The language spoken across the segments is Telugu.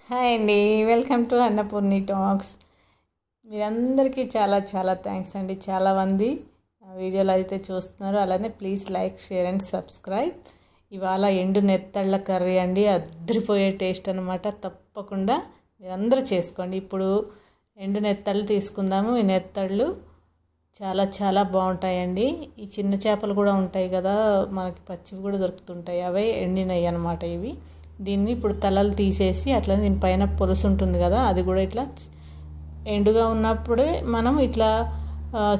హాయ్ అండి, వెల్కమ్ టు అన్నపూర్ణి టాక్స్. మీరందరికీ చాలా చాలా థ్యాంక్స్ అండి. చాలామంది వీడియోలు అయితే చూస్తున్నారు. అలానే please like, share and subscribe. ఇవాళ ఎండు నెత్తళ్ళ కర్రీ అండి, అద్దరిపోయే టేస్ట్ అనమాట. తప్పకుండా మీరందరూ చేసుకోండి. ఇప్పుడు ఎండు నెత్తళ్ళు తీసుకుందాము. ఈ నెత్తళ్ళు చాలా చాలా బాగుంటాయండి. ఈ చిన్న చేపలు కూడా ఉంటాయి కదా, మనకి పచ్చివి కూడా దొరుకుతుంటాయి. అవే ఎండినవి అనమాట ఇవి. దీన్ని ఇప్పుడు తలలు తీసేసి అట్లా దీనిపైన పొలుసు ఉంటుంది కదా, అది కూడా ఇట్లా ఎండుగా ఉన్నప్పుడే మనం ఇట్లా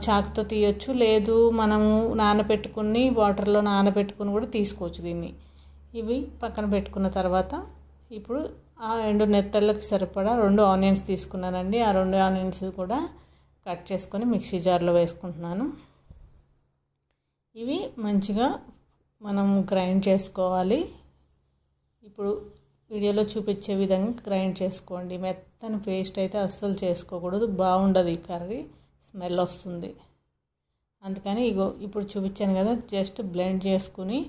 చాకుతో తీయొచ్చు. లేదు మనము నానబెట్టుకుని వాటర్లో నానబెట్టుకుని కూడా తీసుకోవచ్చు దీన్ని. ఇవి పక్కన పెట్టుకున్న తర్వాత ఇప్పుడు ఆ ఎండు నెత్తళ్ళకి సరిపడా 2 ఆనియన్స్ తీసుకున్నానండి. ఆ 2 ఆనియన్స్ కూడా కట్ చేసుకొని మిక్సీ జార్లో వేసుకుంటున్నాను. ఇవి మంచిగా మనం గ్రైండ్ చేసుకోవాలి. ఇప్పుడు వీడియోలో చూపించే విధంగా గ్రైండ్ చేసుకోండి. మెత్తని పేస్ట్ అయితే అస్సలు చేసుకోకూడదు, బాగుండదు ఈ కర్రీ, స్మెల్ వస్తుంది. అందుకని ఇప్పుడు చూపించాను కదా, జస్ట్ బ్లెండ్ చేసుకుని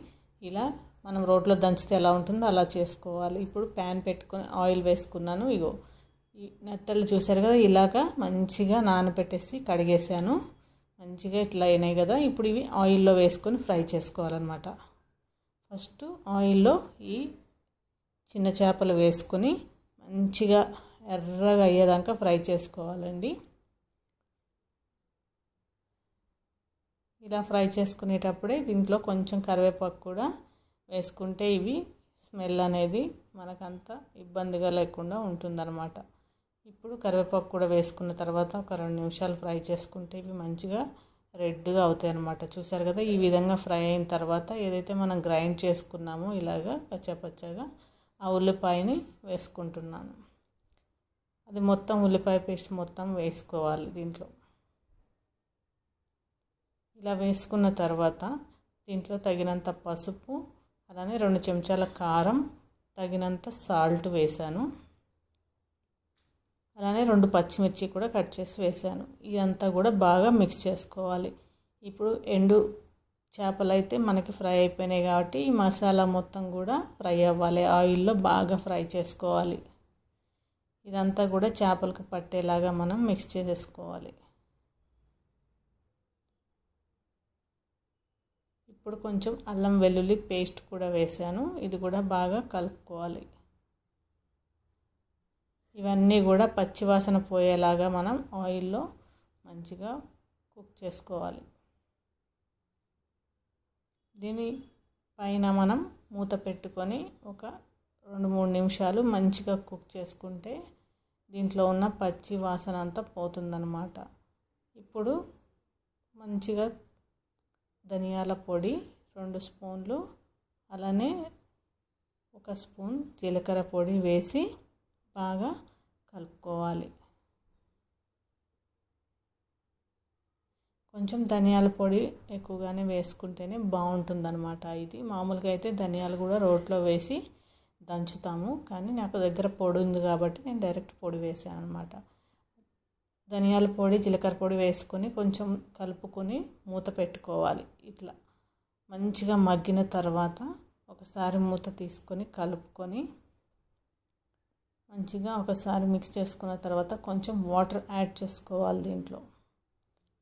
ఇలా మనం రోట్లో దంచితే ఎలా ఉంటుందో అలా చేసుకోవాలి. ఇప్పుడు ప్యాన్ పెట్టుకొని ఆయిల్ వేసుకున్నాను. ఈ నెత్తళ్ళు చూసారు కదా, ఇలాగా మంచిగా నానబెట్టేసి కడిగేసాను. మంచిగా ఇట్లా అయినాయి కదా. ఇప్పుడు ఇవి ఆయిల్లో వేసుకొని ఫ్రై చేసుకోవాలన్నమాట. ఫస్ట్ ఆయిల్లో ఈ చిన్న చేపలు వేసుకొని మంచిగా ఎర్రగా అయ్యేదాకా ఫ్రై చేసుకోవాలండి. ఇలా ఫ్రై చేసుకునేటప్పుడే దీంట్లో కొంచెం కరివేపాకు కూడా వేసుకుంటే ఇవి స్మెల్ అనేది మనకంత ఇబ్బందిగా లేకుండా ఉంటుందన్నమాట. ఇప్పుడు కరివేపాకు కూడా వేసుకున్న తర్వాత ఒక 2 నిమిషాలు ఫ్రై చేసుకుంటే ఇవి మంచిగా రెడ్గా అవుతాయి అన్నమాట. చూసారు కదా, ఈ విధంగా ఫ్రై అయిన తర్వాత ఏదైతే మనం గ్రైండ్ చేసుకున్నామో ఇలాగా పచ్చగా ఆ ఉల్లిపాయని వేసుకుంటున్నాను. అది మొత్తం ఉల్లిపాయ పేస్ట్ మొత్తం వేసుకోవాలి దీంట్లో. ఇలా వేసుకున్న తర్వాత దీంట్లో తగినంత పసుపు, అలానే 2 చెంచాల కారం, తగినంత సాల్ట్ వేసాను. అలానే 2 పచ్చిమిర్చి కూడా కట్ చేసి వేసాను. ఇదంతా కూడా బాగా మిక్స్ చేసుకోవాలి. ఇప్పుడు ఎండు చేపలు అయితే మనకి ఫ్రై అయిపోయినాయి కాబట్టి ఈ మసాలా మొత్తం కూడా ఫ్రై అవ్వాలి. ఆయిల్లో బాగా ఫ్రై చేసుకోవాలి. ఇదంతా కూడా చేపలకు పట్టేలాగా మనం మిక్స్ చేసేసుకోవాలి. ఇప్పుడు కొంచెం అల్లం వెల్లుల్లి పేస్ట్ కూడా వేసాను. ఇది కూడా బాగా కలుపుకోవాలి. ఇవన్నీ కూడా పచ్చివాసన పోయేలాగా మనం ఆయిల్లో మంచిగా కుక్ చేసుకోవాలి. దీని పైన మనం మూత పెట్టుకొని ఒక 2-3 నిమిషాలు మంచిగా కుక్ చేసుకుంటే దీంట్లో ఉన్న పచ్చి వాసన అంతా పోతుందన్నమాట. ఇప్పుడు మంచిగా ధనియాల పొడి 2 స్పూన్లు, అలానే 1 స్పూన్ జీలకర్ర పొడి వేసి బాగా కలుపుకోవాలి. కొంచెం ధనియాల పొడి ఎక్కువగానే వేసుకుంటేనే బాగుంటుందన్నమాట. ఇది మామూలుగా అయితే ధనియాలు కూడా రోట్లో వేసి దంచుతాము, కానీ నాకు దగ్గర పొడి ఉంది కాబట్టి నేను డైరెక్ట్ పొడి వేసాను అనమాట. ధనియాల పొడి, జీలకర్ర పొడి వేసుకొని కొంచెం కలుపుకొని మూత పెట్టుకోవాలి. ఇట్లా మంచిగా మగ్గిన తర్వాత ఒకసారి మూత తీసుకొని కలుపుకొని మంచిగా ఒకసారి మిక్స్ చేసుకున్న తర్వాత కొంచెం వాటర్ యాడ్ చేసుకోవాలి. దీంట్లో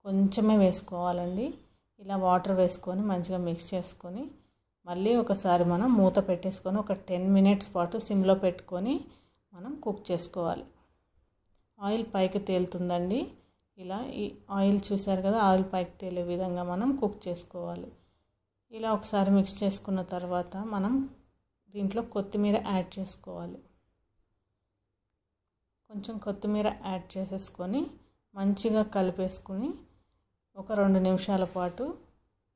కొంచెమే వేసుకోవాలండి. ఇలా వాటర్ వేసుకొని మంచిగా మిక్స్ చేసుకొని మళ్ళీ ఒకసారి మనం మూత పెట్టేసుకొని ఒక 10 మినిట్స్ పాటు సిమ్లో పెట్టుకొని మనం కుక్ చేసుకోవాలి. ఆయిల్ పైకి తేలుతుందండి. ఇలా ఈ ఆయిల్ చూసారు కదా, ఆయిల్ పైకి తేలే విధంగా మనం కుక్ చేసుకోవాలి. ఇలా ఒకసారి మిక్స్ చేసుకున్న తర్వాత మనం దీంట్లో కొత్తిమీర యాడ్ చేసుకోవాలి. కొంచెం కొత్తిమీర యాడ్ చేసేసుకొని మంచిగా కలిపేసుకుని ఒక 2 నిమిషాల పాటు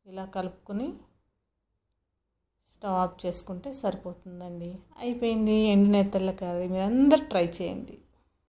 ఇలా కలుపుకొని స్టవ్ ఆఫ్ చేసుకుంటే సరిపోతుందండి. అయిపోయింది ఎండు నెత్తళ్ళ కర్రీ. మీరు అందరూ ట్రై చేయండి.